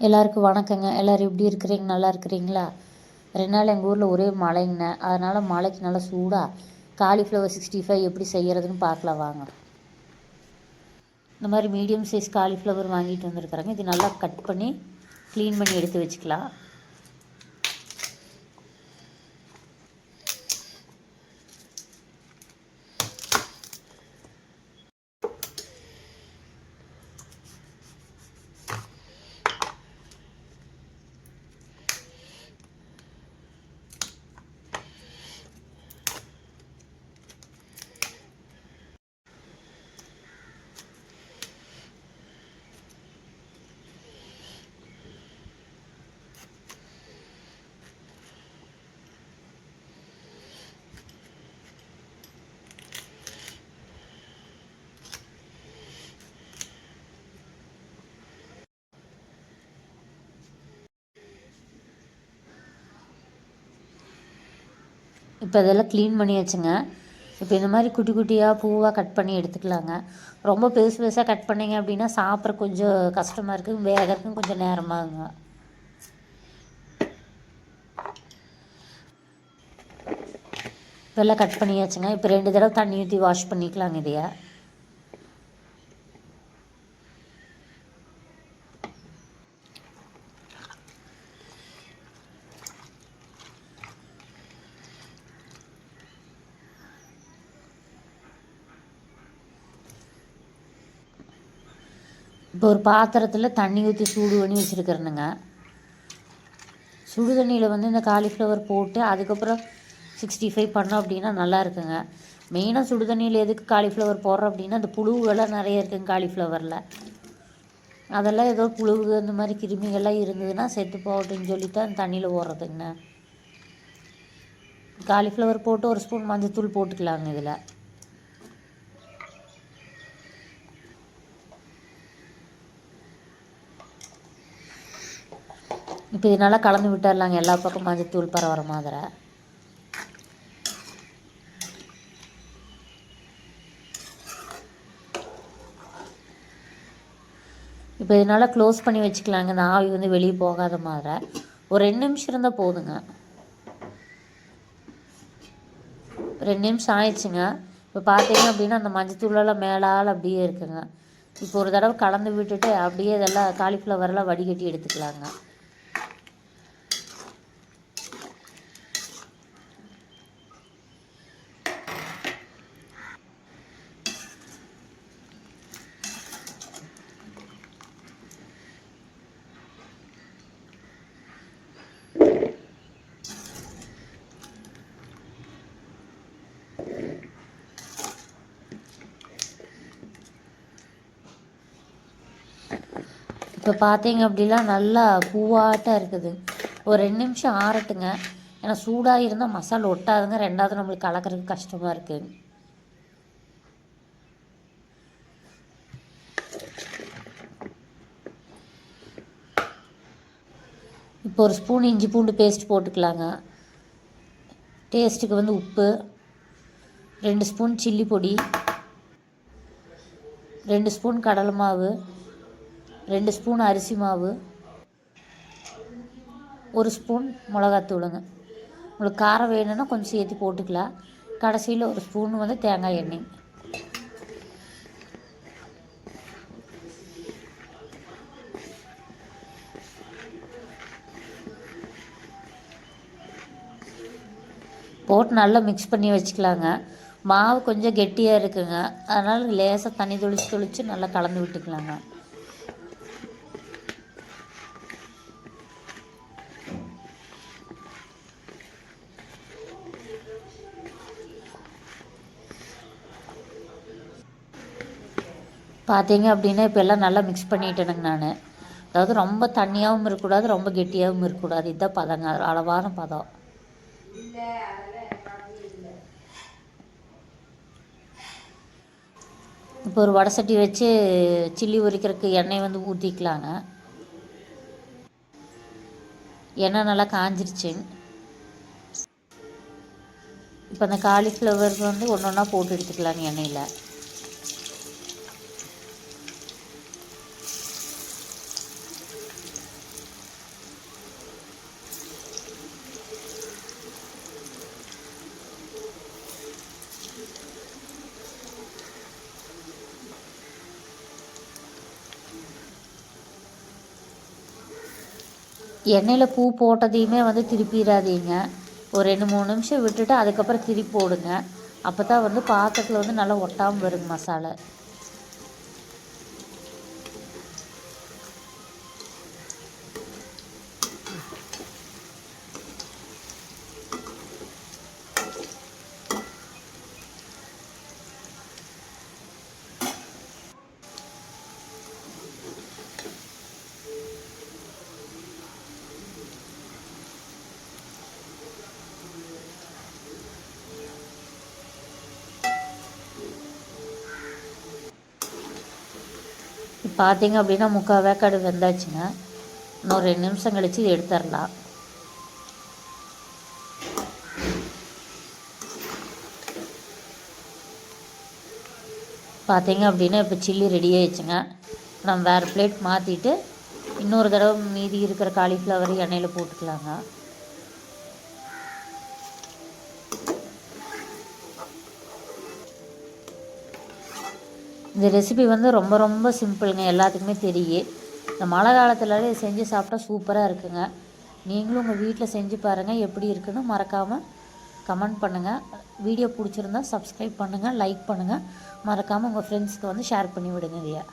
எல்லாருக்கும் வணக்கங்க. எல்லோரும் எப்படி இருக்கிறீங்க? நல்லா இருக்கிறீங்களா? 2 நாள் எங்கள் ஊரில் ஒரே மழைங்கண்ணே. அதனால் மழைக்கு நல்லா சூடாக காலிஃப்ளவர் 65 எப்படி செய்கிறதுன்னு பார்க்கலாம் வாங்க. இந்த மாதிரி மீடியம் சைஸ் காலிஃப்ளவர் வாங்கிட்டு வந்துருக்குறேங்க. இது நல்லா கட் பண்ணி க்ளீன் பண்ணி எடுத்து வச்சுக்கலாம். இப்போ இதெல்லாம் க்ளீன் பண்ணி வச்சுங்க. இப்போ இந்த மாதிரி குட்டி குட்டியாக பூவாக கட் பண்ணி எடுத்துக்கலாங்க. ரொம்ப பெருசு பெருசாக கட் பண்ணிங்க அப்படின்னா சாப்பிட்ற கொஞ்சம் கஷ்டமாக இருக்குது, வேகிறதுக்கும் கொஞ்சம் நேரமாகுங்க. இப்போல்லாம் கட் பண்ணியாச்சுங்க. இப்போ 2 தடவை தண்ணி ஊற்றி வாஷ் பண்ணிக்கலாங்க இதையா. இப்போ ஒரு பாத்திரத்தில் தண்ணி ஊற்றி சூடு பண்ணி வச்சுருக்கிறேனுங்க. சுடு தண்ணியில் வந்து இந்த காலிஃப்ளவர் போட்டு அதுக்கப்புறம் 65 பண்ணோம் அப்படின்னா நல்லா இருக்குங்க. மெயினாக சுடு தண்ணியில் எதுக்கு காலிஃப்ளவர் போடுறோம் அப்படின்னா அந்த புழுவெல்லாம் நிறைய இருக்குங்க காலிஃப்ளவரில். அதெல்லாம் ஏதோ புழுவு இந்த மாதிரி கிருமிகள்லாம் இருந்ததுன்னா செத்து போகட்டுன்னு சொல்லித்தான் அந்த தண்ணியில் போடுறதுங்கண்ணா. காலிஃப்ளவர் போட்டு ஒரு ஸ்பூன் மஞ்சத்தூள் போட்டுக்கலாங்க இதில். இப்போ இது நல்லா கலந்து விட்டுடலாங்க, எல்லா பக்கம் மஞ்சத்தூள் பரவற மாதிரி. இப்போ இதனால் க்ளோஸ் பண்ணி வச்சுக்கலாங்க, இந்த ஆவி வந்து வெளியே போகாத மாதிரி. ஒரு 2 நிமிஷம் இருந்தால் போதுங்க. 2 நிமிஷம் ஆயிடுச்சுங்க. இப்போ பார்த்தீங்க அப்படின்னா அந்த மஞ்சத்தூளெல்லாம் மேலால் அப்படியே இருக்குங்க. இப்போ ஒரு தடவை கலந்து விட்டுட்டு அப்படியே இதெல்லாம் காலிஃப்ளவரெல்லாம் வடிகட்டி எடுத்துக்கலாங்க. இப்போ பார்த்தீங்க அப்படின்னா நல்லா பூவாட்டம் இருக்குது. ஒரு 2 நிமிஷம் ஆறட்டுங்க. ஏன்னா சூடாக இருந்தால் மசாலா ஒட்டாதுங்க, ரெண்டாவது நம்மளுக்கு கலக்கிறதுக்கு கஷ்டமாக இருக்குது. இப்போ ஒரு ஸ்பூன் இஞ்சி பூண்டு பேஸ்ட் போட்டுக்கலாங்க. டேஸ்ட்டுக்கு வந்து உப்பு, 2 ஸ்பூன் சில்லி பொடி, 2 ஸ்பூன் கடலை மாவு, 2 ஸ்பூன் அரிசி மாவு, 1 ஸ்பூன் மிளகாத்தூளுங்க. உங்களுக்கு காரம் வேணும்னா கொஞ்சம் சேர்த்து போட்டுக்கலாம். கடைசியில் 1 ஸ்பூன் வந்து தேங்காய் எண்ணெய். போட்டு நல்லா மிக்ஸ் பண்ணி வச்சுக்கலாங்க. மாவு கொஞ்சம் கெட்டியாக இருக்குங்க, அதனால் லேசாக தண்ணி தொளிச்சு நல்லா கலந்து விட்டுக்கலாங்க. பார்த்தீங்க அப்படின்னா இப்போ எல்லாம் நல்லா மிக்ஸ் பண்ணிட்டேனுங்க நான். அதாவது ரொம்ப தண்ணியாகவும் இருக்கக்கூடாது, ரொம்ப கெட்டியாகவும் இருக்கக்கூடாது. இதுதான் பதங்க, அளவான பதம். இப்போ ஒரு வடை சட்டி வச்சு சில்லி உரிக்கிறதுக்கு எண்ணெய் வந்து ஊற்றிக்கலாங்க. எண்ணெய் நல்லா காஞ்சிருச்சு. இப்போ அந்த காலிஃப்ளவர் வந்து ஒன்று ஒன்றா போட்டு எடுத்துக்கலாங்க எண்ணெயில். எண்ணெயில் பூ போட்டதையுமே வந்து திருப்பிடாதீங்க. ஒரு 2-3 நிமிஷம் விட்டுட்டு அதுக்கப்புறம் திருப்பி போடுங்க. அப்போ தான் வந்து பாத்திரத்தில் வந்து நல்லா ஒட்டாமல் வருங்க மசாலா. பார்த்தீங்க அப்படின்னா 3/4 வேக்காடு வெந்தாச்சுங்க. இன்னும் 2 நிமிஷம் கழித்து இது எடுத்துடலாம். பார்த்தீங்க அப்படின்னா இப்போ சில்லி ரெடி ஆயிடுச்சுங்க. நம்ம வேறு பிளேட் மாற்றிட்டு இன்னொரு தடவை மீதி இருக்கிற காலிஃப்ளவர் எண்ணெயில் போட்டுக்கலாங்க. இந்த ரெசிபி வந்து ரொம்ப ரொம்ப சிம்பிளுங்க, எல்லாத்துக்குமே தெரியும். இந்த மழை காலத்துலலாம் இதை செஞ்சு சாப்பிட்டா சூப்பராக இருக்குங்க. நீங்களும் உங்கள் வீட்டில் செஞ்சு பாருங்கள், எப்படி இருக்குன்னு மறக்காமல் கமெண்ட் பண்ணுங்கள். வீடியோ பிடிச்சிருந்தா சப்ஸ்கிரைப் பண்ணுங்கள், லைக் பண்ணுங்கள். மறக்காமல் உங்கள் ஃப்ரெண்ட்ஸ்க்கு வந்து ஷேர் பண்ணி விடுங்க இதையா.